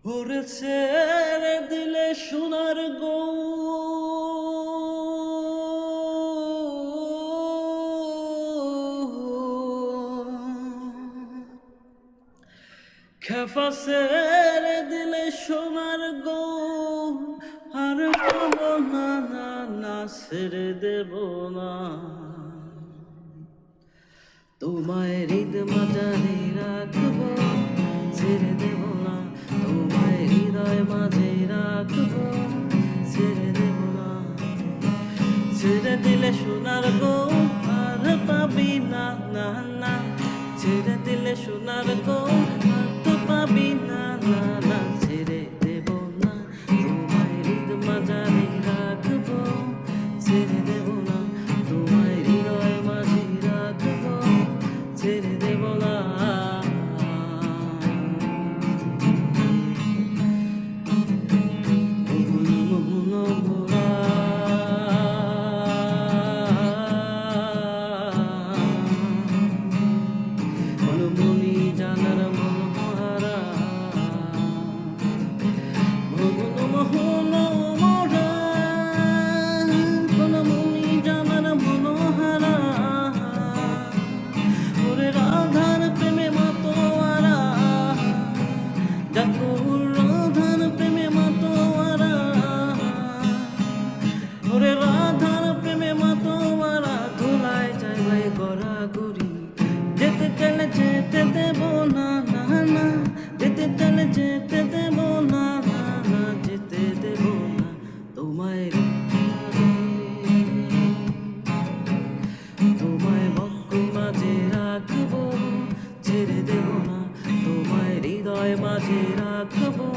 ওরে ছেড়ে দিলে সোনার গো খেফা ছেড়ে দিলে সোনার গো আর পাবো না না না ছেড়ে দেব না তোমায় হৃদ মাঝারে রাখবো ছেড়ে দেব না তোমায় হৃদয় মাঝে রাখবো ছেড়ে দেব না ছেড়ে দিলে সোনার গো আর পাবি না না না ছেড়ে দিলে সোনার গো আর তো পাবি না না না ছেড়ে দেব না তোমায় হৃদ মাঝারে রাখবো ছেড়ে দেব না তোমায় হৃদয় মাঝে রাখবো ছেড়ে দেব না মনমনি জানার মনোহারা মনোমোহনা মনমনি জানার মনোহারা ওরে রাধার প্রেমে মাতোয়ারা জাকুর রাধার প্রেমে মাতোয়ারা ওরে রাধার প্রেমে মাতোয়ারা ধুলায় যায় ভাই গড়াগড়ি যেতে চলে যেতে দেব না না না যেতে চলে যেতে দেব না না না যেতে দেব না তোমায় তোমায় বক্ষ মাঝে রাখবো ছেড়ে দেব না তোমায় হৃদয় মাঝে রাখবো